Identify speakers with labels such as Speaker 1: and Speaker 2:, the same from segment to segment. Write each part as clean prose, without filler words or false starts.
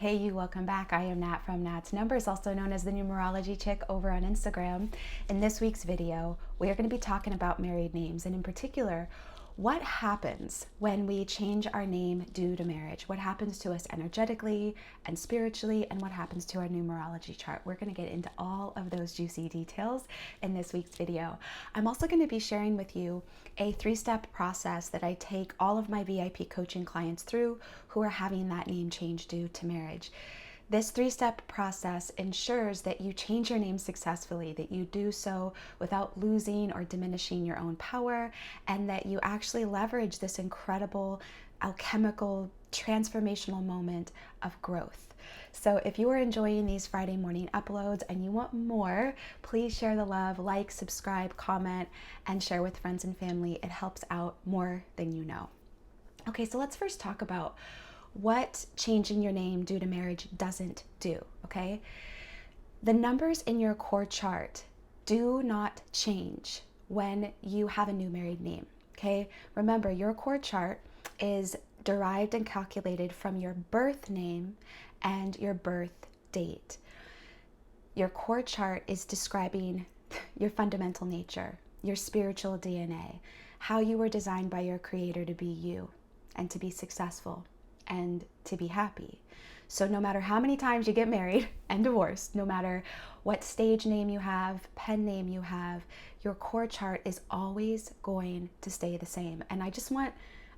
Speaker 1: Hey you, welcome back. I am Nat from Nat's Numbers, also known as the Numerology Chick over on Instagram. In this week's video, we are going to be talking about married names, and in particular, what happens when we change our name due to marriage? What happens to us energetically and spiritually, and what happens to our numerology chart? We're going to get into all of those juicy details in this week's video. I'm also going to be sharing with you a 3-step process that I take all of my VIP coaching clients through who are having that name change due to marriage. This 3-step process ensures that you change your name successfully, that you do so without losing or diminishing your own power, and that you actually leverage this incredible alchemical transformational moment of growth. So if you are enjoying these Friday morning uploads and you want more, please share the love, like, subscribe, comment, and share with friends and family. It helps out more than you know. Okay, so let's first talk about what changing your name due to marriage doesn't do, okay? The numbers in your core chart do not change when you have a new married name, okay? Remember, your core chart is derived and calculated from your birth name and your birth date. Your core chart is describing your fundamental nature, your spiritual DNA, how you were designed by your creator to be you and to be successful and to be happy. So no matter how many times you get married and divorced, no matter what stage name you have, pen name you have, your core chart is always going to stay the same. And I just want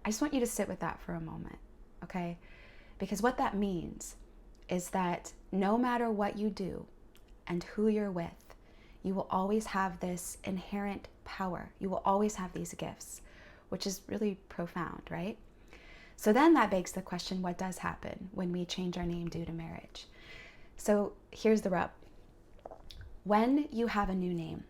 Speaker 1: you to sit with that for a moment, okay? Because what that means is that no matter what you do and who you're with, you will always have this inherent power. You will always have these gifts, which is really profound, right? So then that begs the question, what does happen when we change our name due to marriage? So here's the rub. When you have a new name,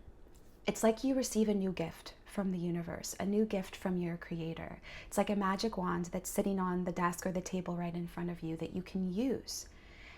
Speaker 1: it's like you receive a new gift from the universe, a new gift from your creator. It's like a magic wand that's sitting on the desk or the table right in front of you that you can use.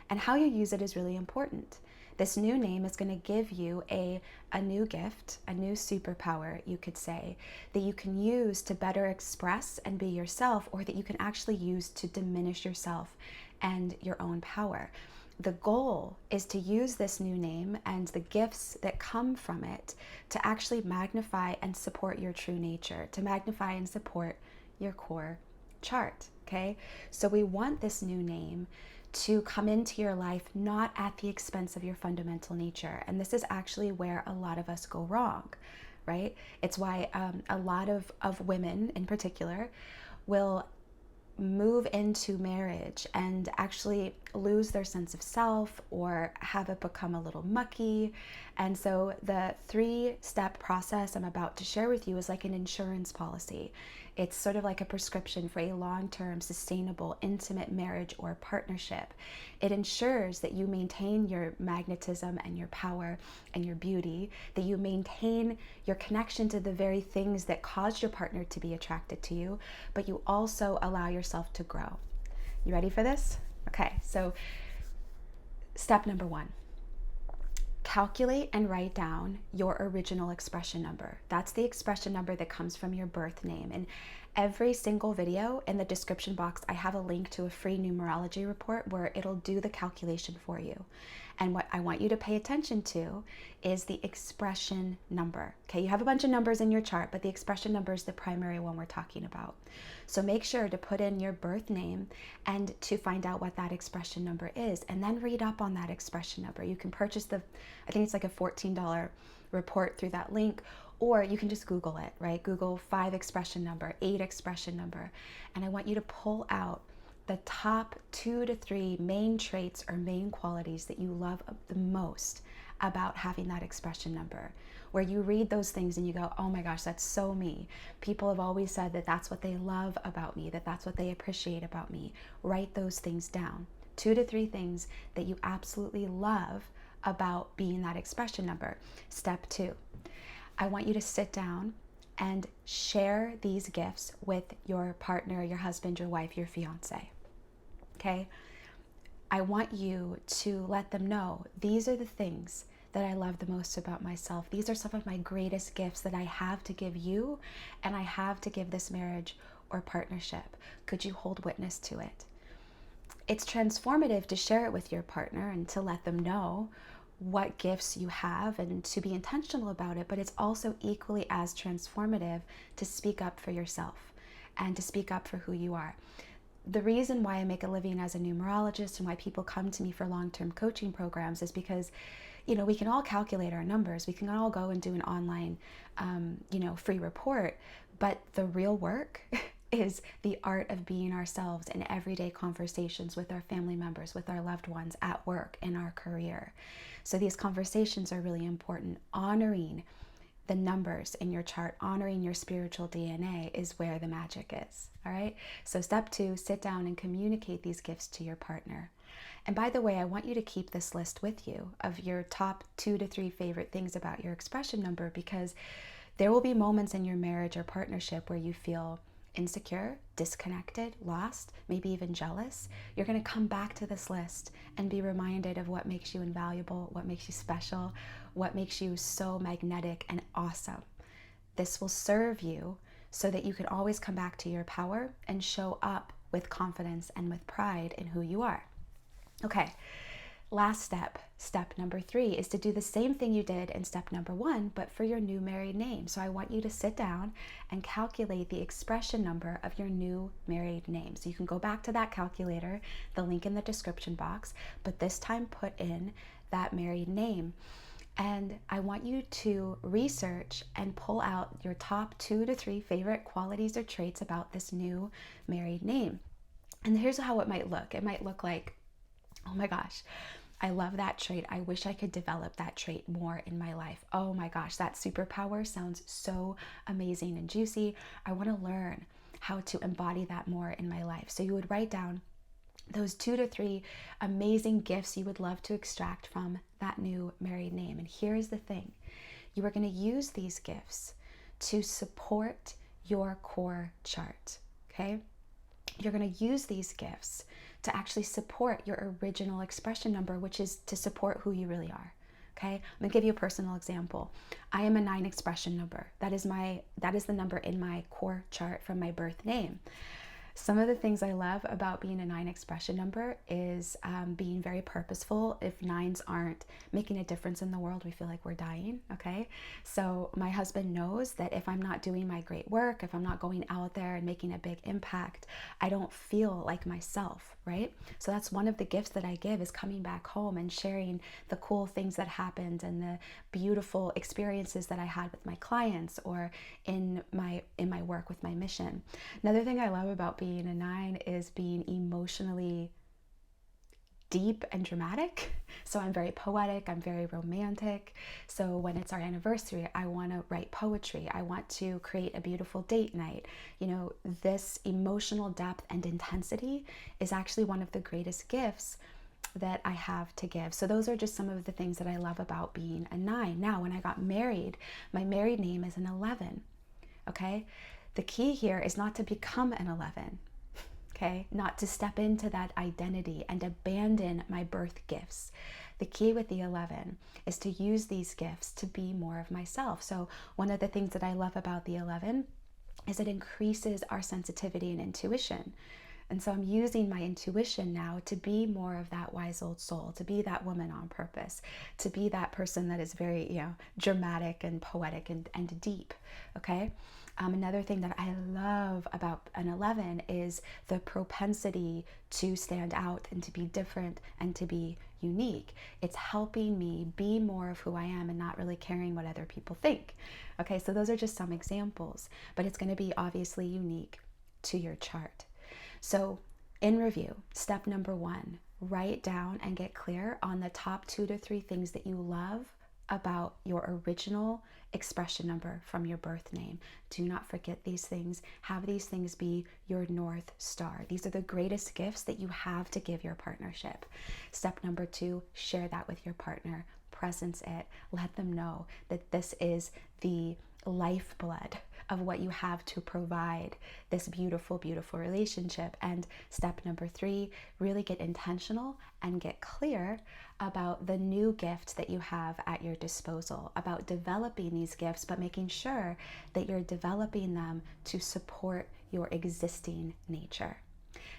Speaker 1: And how you use it is really important. This new name is going to give you a new gift, a new superpower, you could say, that you can use to better express and be yourself, or that you can actually use to diminish yourself and your own power. The goal is to use this new name and the gifts that come from it to actually magnify and support your true nature, to magnify and support your core chart, okay? So we want this new name to come into your life not at the expense of your fundamental nature. And this is actually where a lot of us go wrong, right? It's why a lot of women in particular will move into marriage and actually lose their sense of self or have it become a little mucky. And so the 3-step process I'm about to share with you is like an insurance policy. It's sort of like a prescription for a long-term, sustainable, intimate marriage or partnership. It ensures that you maintain your magnetism and your power and your beauty, that you maintain your connection to the very things that caused your partner to be attracted to you, but you also allow yourself to grow. You ready for this? Okay, so step number 1. Calculate and write down your original expression number. That's the expression number that comes from your birth name. And every single video in the description box, I have a link to a free numerology report where it'll do the calculation for you. And what I want you to pay attention to is the expression number. Okay, you have a bunch of numbers in your chart, but the expression number is the primary one we're talking about. So make sure to put in your birth name and to find out what that expression number is, and then read up on that expression number. You can purchase I think it's like a $14 report through that link, or you can just Google it, right? Google 5 expression number, 8 expression number, and I want you to pull out the top 2 to 3 main traits or main qualities that you love the most about having that expression number, where you read those things and you go, oh my gosh, that's so me. People have always said that that's what they love about me, that that's what they appreciate about me. Write those things down. 2 to 3 things that you absolutely love about being that expression number. Step 2, I want you to sit down and share these gifts with your partner, your husband, your wife, your fiance. Okay? I want you to let them know these are the things that I love the most about myself. These are some of my greatest gifts that I have to give you and I have to give this marriage or partnership. Could you hold witness to it? It's transformative to share it with your partner and to let them know what gifts you have and to be intentional about it, but it's also equally as transformative to speak up for yourself and to speak up for who you are. The reason why I make a living as a numerologist and why people come to me for long-term coaching programs is because, we can all calculate our numbers. We can all go and do an online, free report, but the real work is the art of being ourselves in everyday conversations with our family members, with our loved ones, at work, in our career. So these conversations are really important. Honoring the numbers in your chart, honoring your spiritual DNA is where the magic is. All right. So step 2, sit down and communicate these gifts to your partner. And by the way, I want you to keep this list with you of your top 2 to 3 favorite things about your expression number, because there will be moments in your marriage or partnership where you feel insecure, disconnected, lost, maybe even jealous. You're going to come back to this list and be reminded of what makes you invaluable, what makes you special, what makes you so magnetic and awesome. This will serve you so that you can always come back to your power and show up with confidence and with pride in who you are. Okay, last step number 3, is to do the same thing you did in step number 1, but for your new married name. So I want you to sit down and calculate the expression number of your new married name. So you can go back to that calculator, the link in the description box, but this time put in that married name. And I want you to research and pull out your top 2 to 3 favorite qualities or traits about this new married name. And here's how it might look. It might look like, oh my gosh, I love that trait. I wish I could develop that trait more in my life. Oh my gosh, that superpower sounds so amazing and juicy. I want to learn how to embody that more in my life. So you would write down those 2 to 3 amazing gifts you would love to extract from that new married name. And here's the thing. You are going to use these gifts to support your core chart, okay? You're going to use these gifts to actually support your original expression number, which is to support who you really are. Okay, I'm gonna give you a personal example. I am a 9 expression number. That is the number in my core chart from my birth name. Some of the things I love about being a 9 expression number is being very purposeful. If 9s aren't making a difference in the world, we feel like we're dying, okay? So my husband knows that if I'm not doing my great work, if I'm not going out there and making a big impact, I don't feel like myself, right? So that's one of the gifts that I give, is coming back home and sharing the cool things that happened and the beautiful experiences that I had with my clients or in my work with my mission. Another thing I love about being a 9 is being emotionally deep and dramatic. So I'm very poetic, I'm very romantic. So when it's our anniversary, I want to write poetry. I want to create a beautiful date night. This emotional depth and intensity is actually one of the greatest gifts that I have to give. So those are just some of the things that I love about being a 9. Now, when I got married, my married name is an 11. Okay? The key here is not to become an 11. Okay, not to step into that identity and abandon my birth gifts. The key with the 11 is to use these gifts to be more of myself. So one of the things that I love about the 11 is it increases our sensitivity and intuition. And so I'm using my intuition now to be more of that wise old soul, to be that woman on purpose, to be that person that is very, dramatic and poetic and deep, okay? Another thing that I love about an 11 is the propensity to stand out and to be different and to be unique. It's helping me be more of who I am and not really caring what other people think. Okay, so those are just some examples, but it's going to be obviously unique to your chart. So in review, step number 1, write down and get clear on the top 2 to 3 things that you love about your original expression number from your birth name. Do not forget these things. Have these things be your North Star. These are the greatest gifts that you have to give your partnership. Step number 2, share that with your partner. Presence it. Let them know that this is the lifeblood of what you have to provide this beautiful, beautiful relationship. And step number 3, really get intentional and get clear about the new gift that you have at your disposal, about developing these gifts, but making sure that you're developing them to support your existing nature.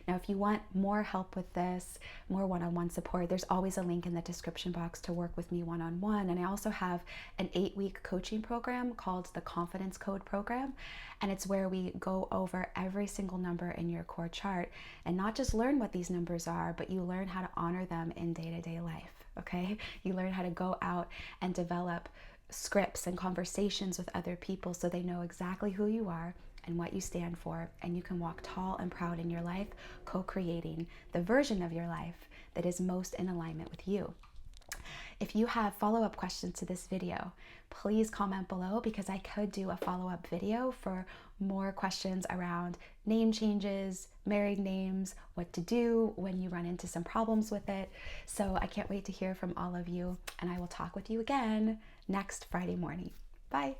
Speaker 1: Now, if you want more help with this, more one-on-one support, there's always a link in the description box to work with me one-on-one. And I also have an 8-week coaching program called the Confidence Code Program. And it's where we go over every single number in your core chart and not just learn what these numbers are, but you learn how to honor them in day-to-day life, okay? You learn how to go out and develop scripts and conversations with other people so they know exactly who you are and what you stand for, and you can walk tall and proud in your life, co-creating the version of your life that is most in alignment with you. If you have follow-up questions to this video, please comment below, because I could do a follow-up video for more questions around name changes, married names, what to do when you run into some problems with it. So I can't wait to hear from all of you, and I will talk with you again next Friday morning. Bye.